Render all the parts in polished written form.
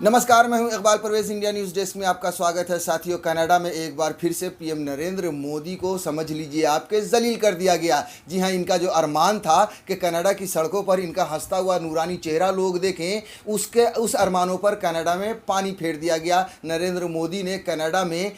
नमस्कार, मैं हूं Iqbal Parvez. India News desk में आपका स्वागत है। साथियों, कनाडा में एक बार फिर से पीएम नरेंद्र मोदी को समझ लीजिए आपके जलील कर दिया गया। जी हां, इनका जो अरमान था कि कनाडा की सड़कों पर इनका हंसता हुआ नूरानी चेहरा लोग देखें, उस अरमानों पर कनाडा में पानी फेर दिया गया। नरेंद्र मोदी ने कनाडा में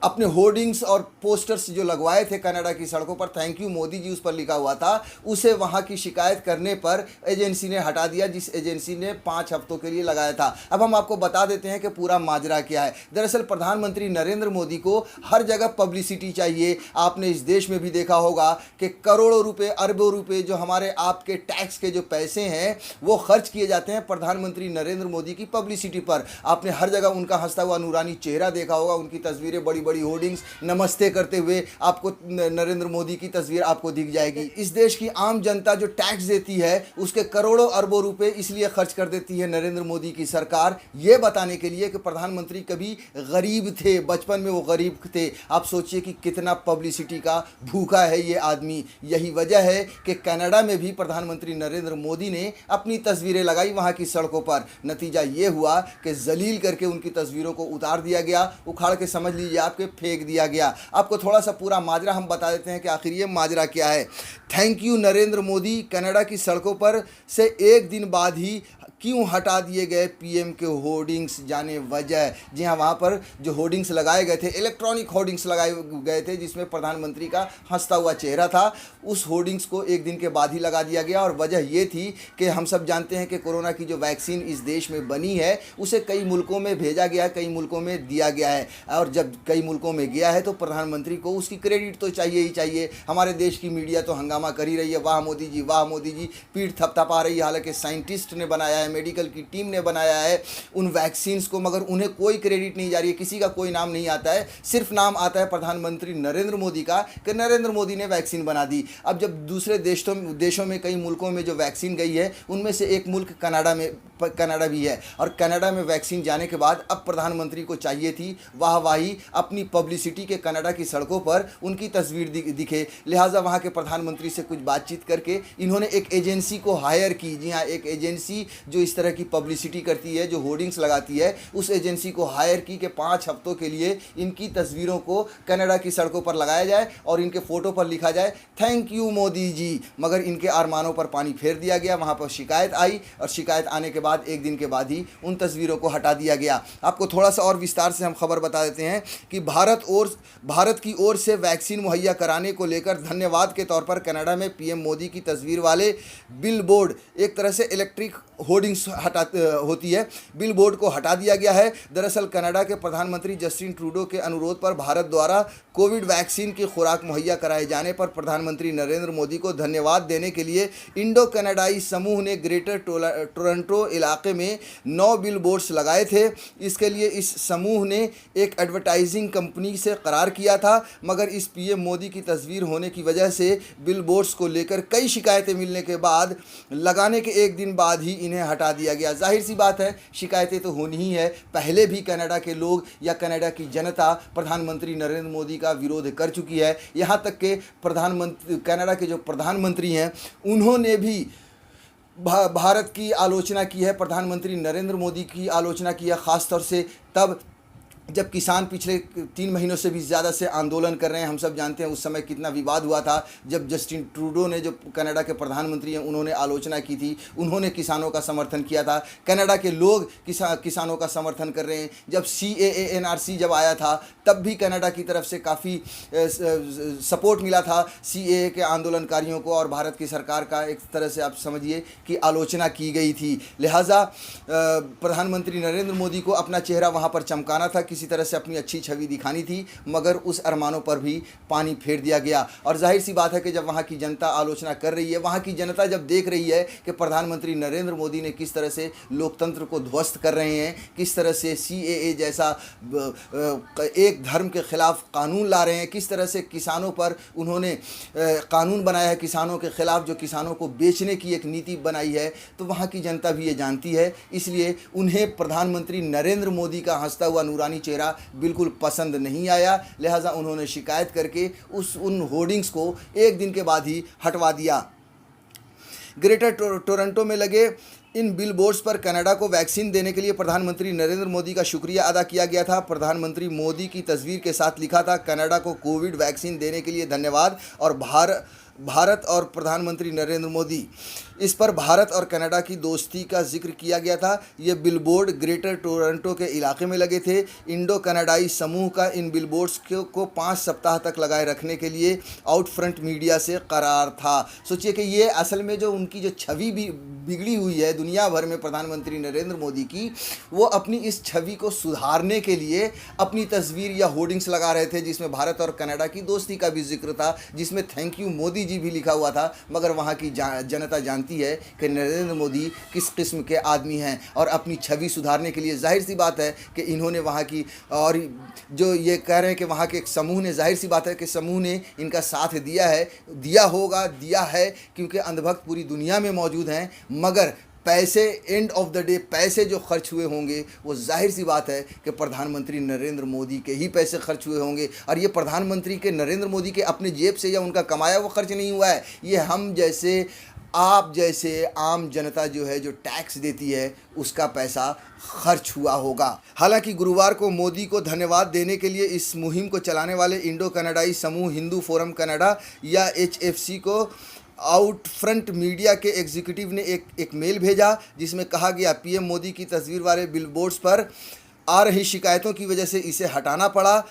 अपने होर्डिंग्स और पोस्टर्स जो लगवाए थे कनाडा की सड़कों पर, थैंक यू मोदी जी उस पर लिखा हुआ था, उसे वहां की शिकायत करने पर एजेंसी ने हटा दिया, जिस एजेंसी ने 5 हफ्तों के लिए लगाया था। अब हम आपको बता देते हैं कि पूरा माजरा क्या है। दरअसल प्रधानमंत्री नरेंद्र मोदी को हर जगह पब्लिसिटी चाहिए। आपने इस देश में भी देखा होगा कि करोड़ों रुपए, अरबों रुपए जो हमारे आपके टैक्स के जो पैसे हैं वो खर्च किए जाते हैं प्रधानमंत्री नरेंद्र मोदी की पब्लिसिटी पर। आपने हर जगह उनका हंसता हुआ नूरानी चेहरा देखा होगा, उनकी तस्वीरें बड़ी बड़ी होर्डिंग्स नमस्ते करते हुए आपको नरेंद्र मोदी की तस्वीर आपको दिख जाएगी। इस देश की आम जनता जो टैक्स देती है उसके करोड़ों अरबों रुपए इसलिए खर्च कर देती है नरेंद्र मोदी की सरकार, ये बताने के लिए कि प्रधानमंत्री कभी गरीब थे, बचपन में वो गरीब थे। आप सोचिए कि कितना पब्लिसिटी का भूखा है ये आदमी। यही वजह है कि कनाडा में भी प्रधानमंत्री नरेंद्र मोदी ने अपनी तस्वीरें लगाई वहां की सड़कों पर। नतीजा ये हुआ कि जलील करके उनकी तस्वीरों को उतार दिया गया, उखाड़ के समझ लीजिए आपके फेंक दिया गया। आपको थोड़ा सा पूरा माजरा हम बता देते हैं कि आखिर ये माजरा क्या है। Thank you Narendra Modi Canada की सड़कों पर से एक दिन बाद ही क्यों हटा दिए गए पीएम के होर्डिंग्स, जाने वजह। जी हाँ, वहाँ पर जो होर्डिंग्स लगाए गए थे, इलेक्ट्रॉनिक होर्डिंग्स लगाए गए थे जिसमें प्रधानमंत्री का हंसता हुआ चेहरा था, उस होर्डिंग्स को एक दिन के बाद ही लगा दिया गया। और वजह ये थी कि हम सब जानते हैं कि कोरोना की जो वैक्सीन इस देश में बनी है उसे कई मुल्कों में भेजा गया, कई मुल्कों में दिया गया है। और जब कई मुल्कों में गया है तो प्रधानमंत्री को उसकी क्रेडिट तो चाहिए ही चाहिए। हमारे देश की मीडिया तो हंगामा कर ही रही है, वाह मोदी जी, वाह मोदी जी, पीठ थपथपा रही है। हालांकि साइंटिस्ट ने बनाया है, मेडिकल की टीम ने बनाया है उन वैक्सीन्स को, मगर उन्हें कोई क्रेडिट नहीं जा रही है, किसी का कोई नाम नहीं आता है। सिर्फ नाम आता है प्रधानमंत्री नरेंद्र मोदी का कि नरेंद्र मोदी ने वैक्सीन बना दी। अब जब दूसरे देशों में कई मुल्कों में जो वैक्सीन गई है उनमें से एक मुल्क कनाडा भी है, और कनाडा में वैक्सीन जाने के बाद अब प्रधानमंत्री को चाहिए थी वाहवाही, अपनी पब्लिसिटी के कनाडा की सड़कों पर उनकी तस्वीर दिखे। लिहाजा वहाँ के प्रधानमंत्री से कुछ बातचीत करके इन्होंने एक एजेंसी को हायर की। जी हाँ, एक एजेंसी जो इस तरह की पब्लिसिटी करती है, जो होर्डिंग्स लगाती है, उस एजेंसी को हायर की कि 5 हफ्तों के लिए इनकी तस्वीरों को कनाडा की सड़कों पर लगाया जाए और इनके फ़ोटो पर लिखा जाए थैंक यू मोदी जी। मगर इनके अरमानों पर पानी फेर दिया गया। वहाँ पर शिकायत आई और शिकायत आने के बाद एक दिन के बाद ही उन तस्वीरों को हटा दिया गया। आपको थोड़ा सा और विस्तार से हम खबर बता देते हैं कि भारत की ओर से वैक्सीन मुहैया कराने को लेकर धन्यवाद के तौर पर कनाडा में पीएम मोदी की तस्वीर वाले बिल बोर्ड, एक तरह से इलेक्ट्रिक होर्डिंग्स होती है, बिल बोर्ड को हटा दिया गया है। दरअसल कनाडा के प्रधानमंत्री जस्टिन ट्रूडो के अनुरोध पर भारत द्वारा कोविड वैक्सीन की खुराक मुहैया कराए जाने पर प्रधानमंत्री नरेंद्र मोदी को धन्यवाद देने के लिए इंडो कनाडाई समूह ने ग्रेटर टोरंटो इलाके में 9 बिल बोर्ड्स लगाए थे। इसके लिए इस समूह ने एक एडवर्टाइजिंग कंपनी से करार किया था, मगर इस पीएम मोदी की तस्वीर होने की वजह से बिल बोर्ड्स को लेकर कई शिकायतें मिलने के बाद लगाने के एक दिन बाद ही इन्हें हटा दिया गया। जाहिर सी बात है, शिकायतें तो होनी ही है। पहले भी कनाडा के लोग या कनाडा की जनता प्रधानमंत्री नरेंद्र मोदी का विरोध कर चुकी है। यहाँ तक कि कनाडा के जो प्रधानमंत्री हैं उन्होंने भी भारत की आलोचना की है, प्रधानमंत्री नरेंद्र मोदी की आलोचना की है, ख़ासतौर से तब जब किसान पिछले 3 महीनों से भी ज़्यादा से आंदोलन कर रहे हैं। हम सब जानते हैं उस समय कितना विवाद हुआ था जब जस्टिन ट्रूडो ने, जो कनाडा के प्रधानमंत्री हैं, उन्होंने आलोचना की थी, उन्होंने किसानों का समर्थन किया था। कनाडा के लोग किसानों का समर्थन कर रहे हैं। जब CAA NRC जब आया था तब भी कनाडा की तरफ से काफ़ी सपोर्ट मिला था CAA के आंदोलनकारियों को, और भारत की सरकार का एक तरह से आप समझिए कि आलोचना की गई थी। लिहाजा प्रधानमंत्री नरेंद्र मोदी को अपना चेहरा वहाँ पर चमकाना था, किसी तरह से अपनी अच्छी छवि दिखानी थी, मगर उस अरमानों पर भी पानी फेर दिया गया। और जाहिर सी बात है कि जब वहाँ की जनता आलोचना कर रही है, वहाँ की जनता जब देख रही है कि प्रधानमंत्री नरेंद्र मोदी ने किस तरह से लोकतंत्र को ध्वस्त कर रहे हैं, किस तरह से CAA जैसा एक धर्म के खिलाफ कानून ला रहे हैं, किस तरह से किसानों पर उन्होंने कानून बनाया है किसानों के खिलाफ, जो किसानों को बेचने की एक नीति बनाई है, तो वहाँ की जनता भी ये जानती है। इसलिए उन्हें प्रधानमंत्री नरेंद्र मोदी का हंसता हुआ नूरानी चेहरा बिल्कुल पसंद नहीं आया। लिहाजा उन्होंने शिकायत करके उन होर्डिंग्स को एक दिन के बाद ही हटवा दिया। ग्रेटर टोरंटो में लगे इन बिलबोर्ड्स पर कनाडा को वैक्सीन देने के लिए प्रधानमंत्री नरेंद्र मोदी का शुक्रिया अदा किया गया था। प्रधानमंत्री मोदी की तस्वीर के साथ लिखा था, कनाडा को कोविड वैक्सीन देने के लिए धन्यवाद। और भारत और प्रधानमंत्री नरेंद्र मोदी, इस पर भारत और कनाडा की दोस्ती का जिक्र किया गया था। ये बिलबोर्ड ग्रेटर टोरंटो के इलाके में लगे थे। इंडो कनाडाई समूह का इन बिलबोर्ड्स को 5 सप्ताह तक लगाए रखने के लिए आउट फ्रंट मीडिया से करार था। सोचिए कि ये असल में जो उनकी जो छवि भी बिगड़ी हुई है दुनिया भर में प्रधानमंत्री नरेंद्र मोदी की, वो अपनी इस छवि को सुधारने के लिए अपनी तस्वीर या होर्डिंग्स लगा रहे थे, जिसमें भारत और कनाडा की दोस्ती का भी जिक्र था, जिसमें थैंक यू मोदी जी भी लिखा हुआ था। मगर वहाँ की जनता जानती है कि नरेंद्र मोदी किस किस्म के आदमी हैं, और अपनी छवि सुधारने के लिए जाहिर सी बात है कि इन्होंने वहाँ की, और जो ये कह रहे हैं कि वहाँ के एक समूह ने, जाहिर सी बात है कि समूह ने इनका साथ दिया है, दिया होगा, दिया है, क्योंकि अंधभक्त पूरी दुनिया में मौजूद हैं। मगर पैसे, एंड ऑफ द डे पैसे जो खर्च हुए होंगे वो जाहिर सी बात है कि प्रधानमंत्री नरेंद्र मोदी के ही पैसे खर्च हुए होंगे। और ये प्रधानमंत्री के, नरेंद्र मोदी के अपने जेब से या उनका कमाया वो खर्च नहीं हुआ है। ये हम जैसे, आप जैसे आम जनता जो है, जो टैक्स देती है, उसका पैसा खर्च हुआ होगा। हालांकि गुरुवार को मोदी को धन्यवाद देने के लिए इस मुहिम को चलाने वाले इंडो कनाडाई समूह हिंदू फोरम कनाडा या HFC को आउट फ्रंट मीडिया के एग्जीक्यूटिव ने एक मेल भेजा, जिसमें कहा गया पीएम मोदी की तस्वीर वाले बिलबोर्ड्स पर आ रही शिकायतों की वजह से इसे हटाना पड़ा।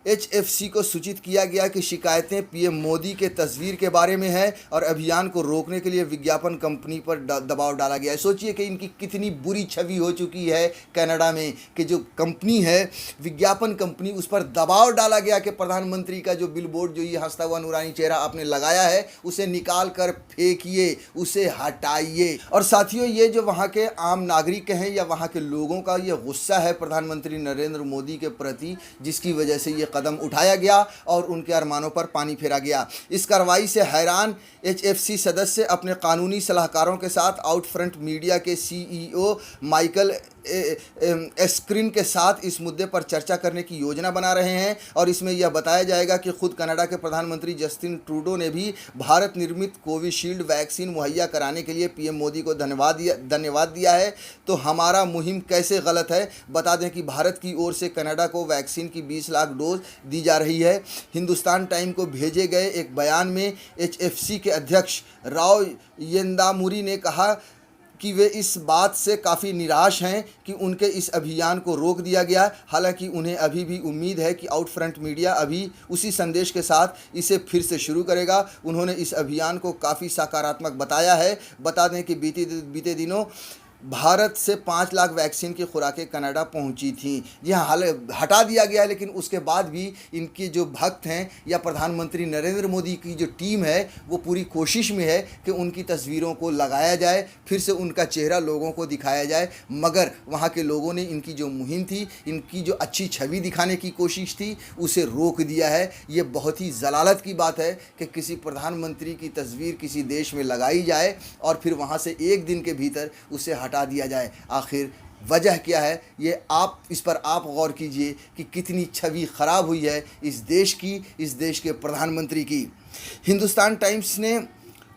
HFC को सूचित किया गया कि शिकायतें पीएम मोदी के तस्वीर के बारे में है और अभियान को रोकने के लिए विज्ञापन कंपनी पर दबाव डाला गया है। सोचिए कि इनकी कितनी बुरी छवि हो चुकी है कनाडा में, कि जो कंपनी है, विज्ञापन कंपनी, उस पर दबाव डाला गया कि प्रधानमंत्री का जो बिलबोर्ड, जो ये हंसता हुआ नूरानी चेहरा आपने लगाया है, उसे निकाल कर फेंकिए, उसे हटाइए। और साथियों, ये जो वहाँ के आम नागरिक हैं या वहाँ के लोगों का ये गुस्सा है प्रधानमंत्री नरेंद्र मोदी के प्रति, जिसकी वजह से ये कदम उठाया गया और उनके अरमानों पर पानी फेरा गया। इस कार्रवाई से हैरान HFC सदस्य अपने कानूनी सलाहकारों के साथ आउट फ्रंट मीडिया के CEO माइकल एस्क्रिन के साथ इस मुद्दे पर चर्चा करने की योजना बना रहे हैं। और इसमें यह बताया जाएगा कि खुद कनाडा के प्रधानमंत्री जस्टिन ट्रूडो ने भी भारत निर्मित कोविशील्ड वैक्सीन मुहैया कराने के लिए पीएम मोदी को धन्यवाद दिया है। तो हमारा मुहिम कैसे गलत है? बता दें कि भारत की ओर से कनाडा को वैक्सीन की 20 लाख डोज दी जा रही है। हिंदुस्तान टाइम को भेजे गए एक बयान में HFC के अध्यक्ष राव येंदामुरी ने कहा कि वे इस बात से काफ़ी निराश हैं कि उनके इस अभियान को रोक दिया गया। हालांकि उन्हें अभी भी उम्मीद है कि आउट फ्रंट मीडिया अभी उसी संदेश के साथ इसे फिर से शुरू करेगा। उन्होंने इस अभियान को काफ़ी सकारात्मक बताया है। बता दें कि बीते दिनों भारत से 5 लाख वैक्सीन की खुराकें कनाडा पहुंची थीं। जी हाँ, हाल हटा दिया गया, लेकिन उसके बाद भी इनके जो भक्त हैं या प्रधानमंत्री नरेंद्र मोदी की जो टीम है, वो पूरी कोशिश में है कि उनकी तस्वीरों को लगाया जाए, फिर से उनका चेहरा लोगों को दिखाया जाए। मगर वहाँ के लोगों ने इनकी जो मुहिम थी, इनकी जो अच्छी छवि दिखाने की कोशिश थी, उसे रोक दिया है। ये बहुत ही जलालत की बात है कि किसी प्रधानमंत्री की तस्वीर किसी देश में लगाई जाए और फिर वहाँ से एक दिन के भीतर उसे हटा दिया जाए। आखिर वजह क्या है? ये आप, इस पर आप गौर कीजिए कि कितनी छवि खराब हुई है इस देश की, इस देश के प्रधानमंत्री की। हिंदुस्तान टाइम्स ने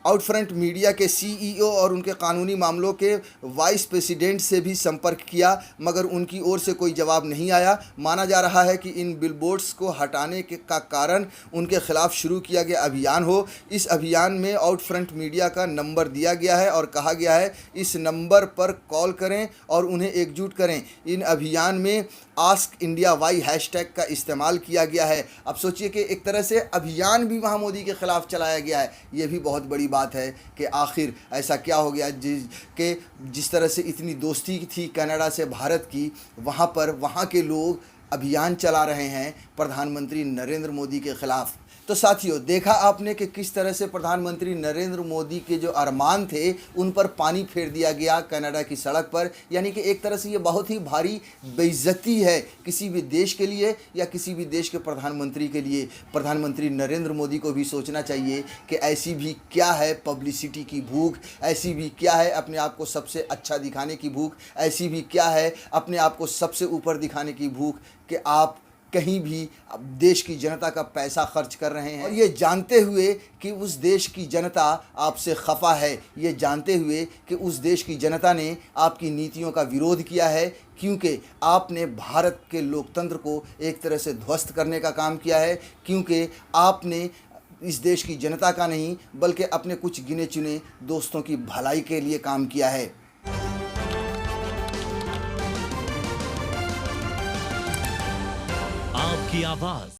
आउट फ्रंट मीडिया के CEO और उनके कानूनी मामलों के वाइस प्रेसिडेंट से भी संपर्क किया, मगर उनकी ओर से कोई जवाब नहीं आया। माना जा रहा है कि इन बिलबोर्ड्स को हटाने का कारण उनके खिलाफ शुरू किया गया अभियान हो। इस अभियान में आउट फ्रंट मीडिया का नंबर दिया गया है और कहा गया है इस नंबर पर कॉल करें और उन्हें एकजुट करें। इन अभियान में आस्क इंडिया वाई हैशटैग का इस्तेमाल किया गया है। अब सोचिए कि एक तरह से अभियान भी वहाँ मोदी के ख़िलाफ़ चलाया गया है। ये भी बहुत बड़ी बात है कि आखिर ऐसा क्या हो गया जिस तरह से इतनी दोस्ती थी कनाडा से भारत की, वहाँ पर वहाँ के लोग अभियान चला रहे हैं प्रधानमंत्री नरेंद्र मोदी के ख़िलाफ़। तो साथियों, देखा आपने कि किस तरह से प्रधानमंत्री नरेंद्र मोदी के जो अरमान थे उन पर पानी फेर दिया गया कनाडा की सड़क पर। यानी कि एक तरह से ये बहुत ही भारी बेइज्जती है किसी भी देश के लिए या किसी भी देश के प्रधानमंत्री के लिए। प्रधानमंत्री नरेंद्र मोदी को भी सोचना चाहिए कि ऐसी भी क्या है पब्लिसिटी की भूख, ऐसी भी क्या है अपने आप को सबसे अच्छा दिखाने की भूख, ऐसी भी क्या है अपने आप को सबसे ऊपर दिखाने की भूख कि आप कहीं भी अब देश की जनता का पैसा खर्च कर रहे हैं, और ये जानते हुए कि उस देश की जनता आपसे खफा है, ये जानते हुए कि उस देश की जनता ने आपकी नीतियों का विरोध किया है, क्योंकि आपने भारत के लोकतंत्र को एक तरह से ध्वस्त करने का काम किया है, क्योंकि आपने इस देश की जनता का नहीं बल्कि अपने कुछ गिने चुने दोस्तों की भलाई के लिए काम किया है। आपकी आवाज